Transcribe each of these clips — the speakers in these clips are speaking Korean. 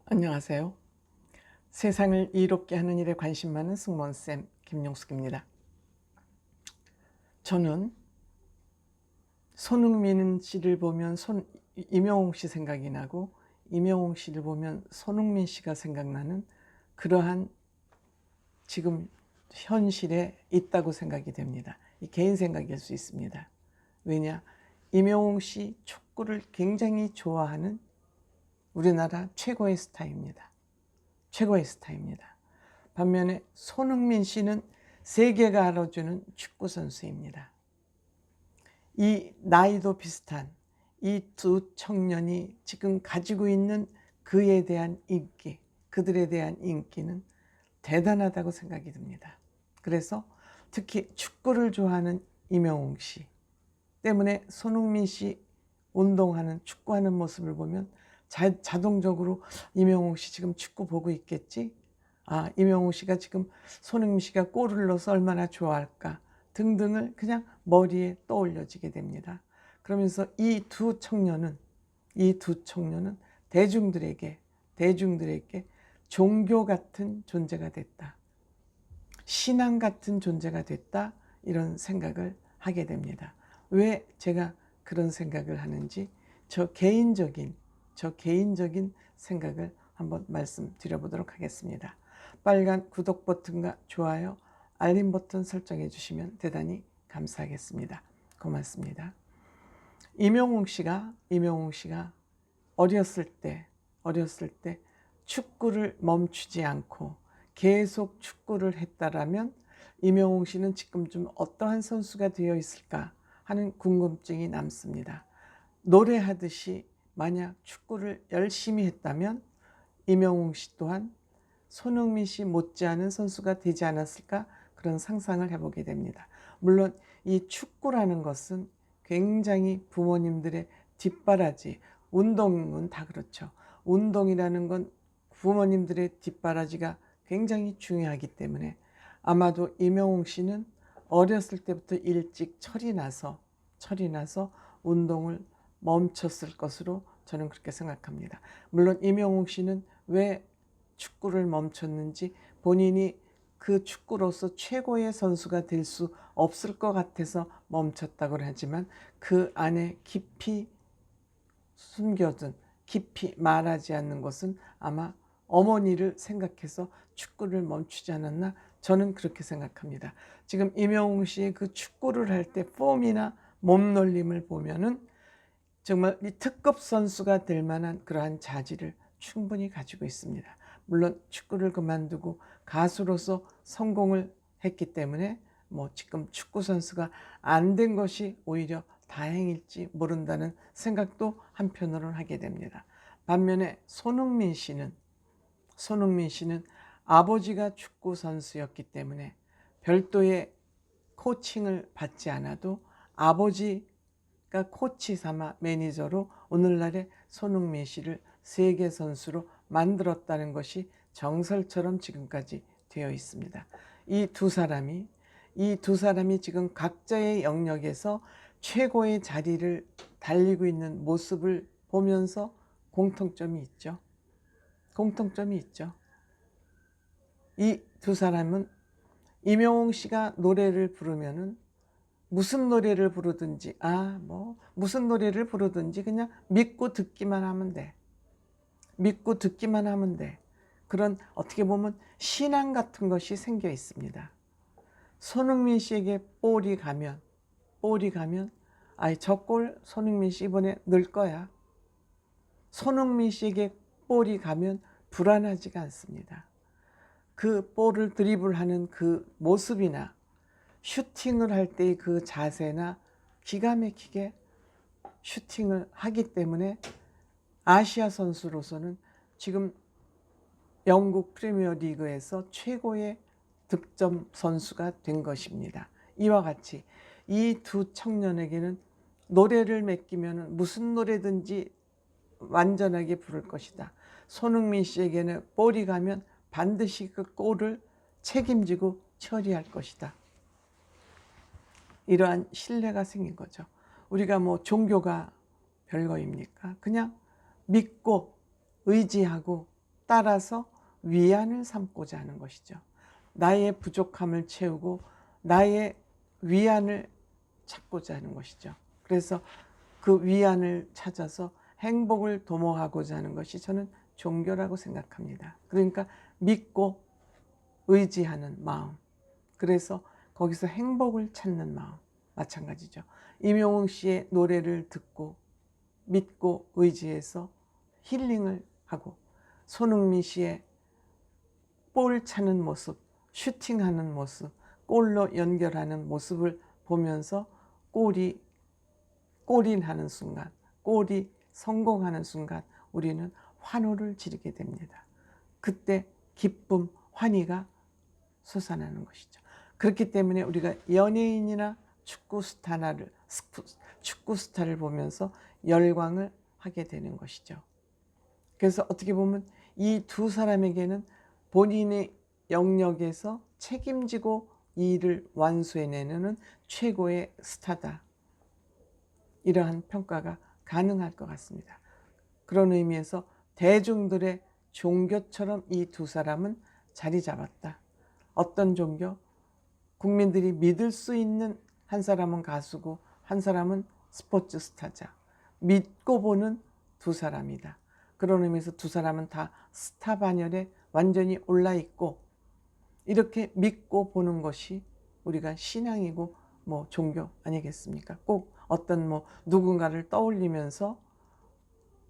안녕하세요. 세상을 이롭게 하는 일에 관심 많은 승무원쌤 김용숙입니다. 저는 손흥민 씨를 보면 임영웅 씨 생각이 나고, 임영웅 씨를 보면 손흥민 씨가 생각나는 그러한 지금 현실에 있다고 생각이 됩니다. 이 개인 생각일 수 있습니다. 왜냐? 임영웅 씨 축구를 굉장히 좋아하는 우리나라 최고의 스타입니다. 최고의 스타입니다. 반면에 손흥민 씨는 세계가 알아주는 축구 선수입니다. 이 나이도 비슷한 이 두 청년이 지금 가지고 있는 그에 대한 인기, 그들에 대한 인기는 대단하다고 생각이 듭니다. 그래서 특히 축구를 좋아하는 임영웅 씨 때문에 손흥민 씨 운동하는, 축구하는 모습을 보면 자동적으로 임영웅 씨 지금 축구 보고 있겠지? 아, 임영웅 씨가 지금 손흥민 씨가 골을 넣어서 얼마나 좋아할까? 등등을 그냥 머리에 떠올려지게 됩니다. 그러면서 이 두 청년은 대중들에게 종교 같은 존재가 됐다. 신앙 같은 존재가 됐다. 이런 생각을 하게 됩니다. 왜 제가 그런 생각을 하는지 저 개인적인 생각을 한번 말씀드려 보도록 하겠습니다. 빨간 구독 버튼과 좋아요, 알림 버튼 설정해 주시면 대단히 감사하겠습니다. 고맙습니다. 임영웅 씨가 어렸을 때 축구를 멈추지 않고 계속 축구를 했다라면 임영웅 씨는 지금 좀 어떠한 선수가 되어 있을까 하는 궁금증이 남습니다. 노래하듯이 만약 축구를 열심히 했다면 임영웅 씨 또한 손흥민 씨 못지않은 선수가 되지 않았을까, 그런 상상을 해보게 됩니다. 물론 이 축구라는 것은 굉장히 부모님들의 뒷바라지, 운동은 다 그렇죠. 운동이라는 건 부모님들의 뒷바라지가 굉장히 중요하기 때문에 아마도 임영웅 씨는 어렸을 때부터 일찍 철이 나서 운동을 멈췄을 것으로 저는 그렇게 생각합니다. 물론 임영웅 씨는 왜 축구를 멈췄는지 본인이 그 축구로서 최고의 선수가 될 수 없을 것 같아서 멈췄다고 하지만 그 안에 깊이 숨겨둔, 깊이 말하지 않는 것은 아마 어머니를 생각해서 축구를 멈추지 않았나, 저는 그렇게 생각합니다. 지금 임영웅 씨의 그 축구를 할 때 폼이나 몸놀림을 보면은 정말 이 특급 선수가 될 만한 그러한 자질을 충분히 가지고 있습니다. 물론 축구를 그만두고 가수로서 성공을 했기 때문에 지금 축구 선수가 안 된 것이 오히려 다행일지 모른다는 생각도 한편으로는 하게 됩니다. 반면에 손흥민 씨는 아버지가 축구 선수였기 때문에 별도의 코칭을 받지 않아도 아버지가 코치 삼아 매니저로 오늘날의 손흥민 씨를 세계 선수로 만들었다는 것이 정설처럼 지금까지 되어 있습니다. 이 두 사람이 지금 각자의 영역에서 최고의 자리를 달리고 있는 모습을 보면서 공통점이 있죠. 이 두 사람은 임영웅 씨가 노래를 부르면은 무슨 노래를 부르든지 무슨 노래를 부르든지 그냥 믿고 듣기만 하면 돼. 그런 어떻게 보면 신앙 같은 것이 생겨 있습니다. 손흥민 씨에게 볼이 가면 저 골 손흥민 씨 이번에 넣을 거야. 손흥민 씨에게 볼이 가면 불안하지가 않습니다. 그 볼을 드리블하는 그 모습이나 슈팅을 할 때의 그 자세나 기가 막히게 슈팅을 하기 때문에 아시아 선수로서는 지금 영국 프리미어 리그에서 최고의 득점 선수가 된 것입니다. 이와 같이 이 두 청년에게는 노래를 맡기면 무슨 노래든지 완전하게 부를 것이다. 손흥민 씨에게는 볼이 가면 반드시 그 골을 책임지고 처리할 것이다. 이러한 신뢰가 생긴 거죠. 우리가 종교가 별거입니까? 그냥 믿고 의지하고 따라서 위안을 삼고자 하는 것이죠. 나의 부족함을 채우고 나의 위안을 찾고자 하는 것이죠. 그래서 그 위안을 찾아서 행복을 도모하고자 하는 것이 저는 종교라고 생각합니다. 그러니까 믿고 의지하는 마음. 그래서 거기서 행복을 찾는 마음. 마찬가지죠. 임영웅 씨의 노래를 듣고 믿고 의지해서 힐링을 하고, 손흥민 씨의 볼 차는 모습, 슈팅하는 모습, 골로 연결하는 모습을 보면서 골인하는 순간, 골이 성공하는 순간 우리는 환호를 지르게 됩니다. 그때 기쁨, 환희가 솟아나는 것이죠. 그렇기 때문에 우리가 연예인이나 축구 스타를 보면서 열광을 하게 되는 것이죠. 그래서 어떻게 보면 이 두 사람에게는 본인의 영역에서 책임지고 이 일을 완수해내는 최고의 스타다, 이러한 평가가 가능할 것 같습니다. 그런 의미에서 대중들의 종교처럼 이 두 사람은 자리 잡았다. 어떤 종교? 국민들이 믿을 수 있는, 한 사람은 가수고 한 사람은 스포츠 스타자, 믿고 보는 두 사람이다. 그런 의미에서 두 사람은 다 스타 반열에 완전히 올라있고, 이렇게 믿고 보는 것이 우리가 신앙이고 종교 아니겠습니까? 꼭 어떤 누군가를 떠올리면서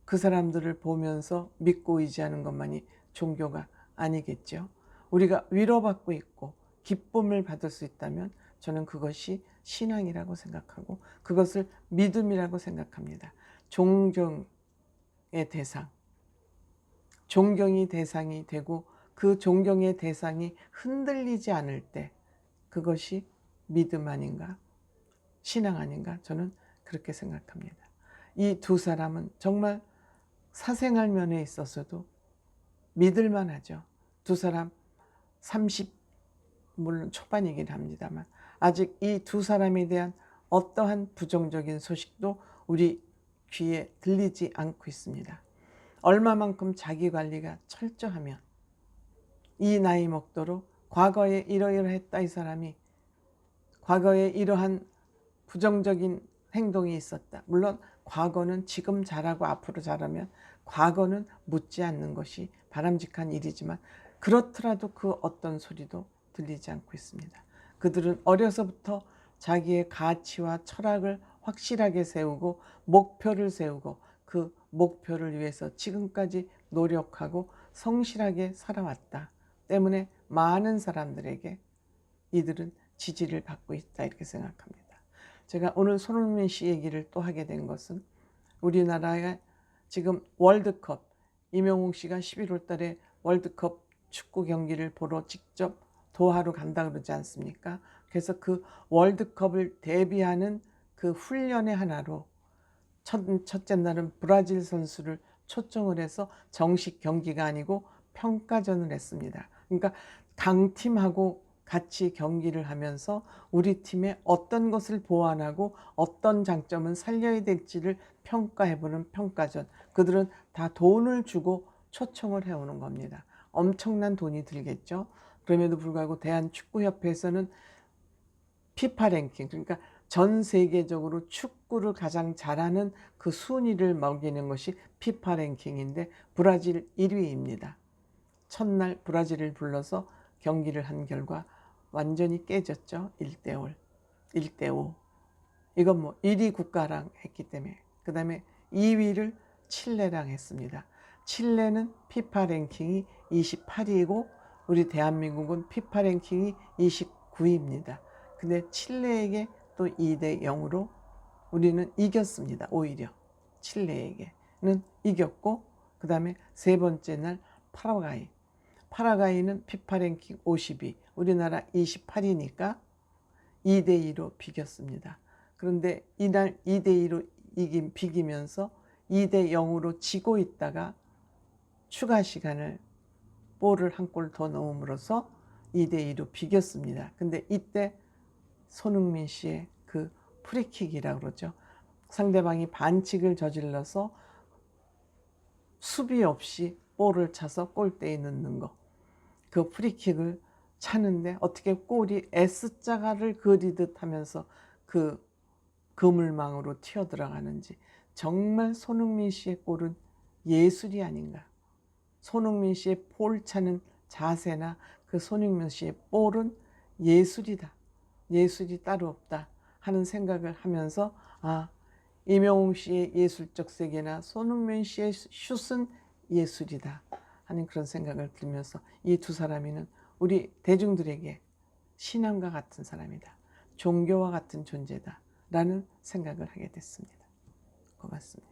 그 사람들을 보면서 믿고 의지하는 것만이 종교가 아니겠죠. 우리가 위로받고 있고 기쁨을 받을 수 있다면 저는 그것이 신앙이라고 생각하고 그것을 믿음이라고 생각합니다. 존경의 대상, 존경이 대상이 되고 그 존경의 대상이 흔들리지 않을 때 그것이 믿음 아닌가, 신앙 아닌가, 저는 그렇게 생각합니다. 이 두 사람은 정말 사생활 면에 있어서도 믿을만 하죠. 두 사람 30 물론 초반이긴 합니다만 아직 이 두 사람에 대한 어떠한 부정적인 소식도 우리 귀에 들리지 않고 있습니다. 얼마만큼 자기관리가 철저하면 이 나이 먹도록 과거에 이러이러했다, 이 사람이 과거에 이러한 부정적인 행동이 있었다. 물론 과거는 지금 잘하고 앞으로 잘하면 과거는 묻지 않는 것이 바람직한 일이지만 그렇더라도 그 어떤 소리도 들리지 않고 있습니다. 그들은 어려서부터 자기의 가치와 철학을 확실하게 세우고 목표를 세우고 그 목표를 위해서 지금까지 노력하고 성실하게 살아왔다 때문에 많은 사람들에게 이들은 지지를 받고 있다, 이렇게 생각합니다. 제가 오늘 손흥민 씨 얘기를 또 하게 된 것은 우리나라가 지금 월드컵, 임영웅 씨가 11월 달에 월드컵 축구 경기를 보러 직접 도하로 간다 그러지 않습니까? 그래서 그 월드컵을 대비하는 그 훈련의 하나로 첫째 날은 브라질 선수를 초청을 해서 정식 경기가 아니고 평가전을 했습니다. 그러니까 강팀하고 같이 경기를 하면서 우리 팀의 어떤 것을 보완하고 어떤 장점은 살려야 될지를 평가해보는 평가전. 그들은 다 돈을 주고 초청을 해오는 겁니다. 엄청난 돈이 들겠죠. 그럼에도 불구하고 대한축구협회에서는 피파 랭킹, 그러니까 전 세계적으로 축구를 가장 잘하는 그 순위를 먹이는 것이 피파 랭킹인데 브라질 1위입니다. 첫날 브라질을 불러서 경기를 한 결과 완전히 깨졌죠. 1대5. 이건 1위 국가랑 했기 때문에. 그 다음에 2위를 칠레랑 했습니다. 칠레는 피파 랭킹이 28위이고 우리 대한민국은 피파 랭킹이 29위입니다. 근데 칠레에게 또 2대0으로 우리는 이겼습니다. 오히려 칠레에게는 이겼고, 그 다음에 세 번째 날 파라과이는 피파 랭킹 50위, 우리나라 28위니까 2대2로 비겼습니다. 그런데 이날 2대2로 비기면서 2대0으로 지고 있다가 추가 시간을 볼을 한 골 더 넣음으로써 2대2로 비겼습니다. 근데 이때 손흥민 씨의 그 프리킥이라고 그러죠. 상대방이 반칙을 저질러서 수비 없이 볼을 차서 골대에 넣는 거. 그 프리킥을 차는데 어떻게 골이 S자가를 그리듯 하면서 그 그물망으로 튀어들어가는지, 정말 손흥민 씨의 골은 예술이 아닌가. 손흥민 씨의 볼 차는 자세나 그 손흥민 씨의 볼은 예술이다. 예술이 따로 없다 하는 생각을 하면서, 이명웅 씨의 예술적 세계나 손흥민 씨의 슛은 예술이다 하는 그런 생각을 들면서, 이 두 사람이는 우리 대중들에게 신앙과 같은 사람이다, 종교와 같은 존재다 라는 생각을 하게 됐습니다. 고맙습니다.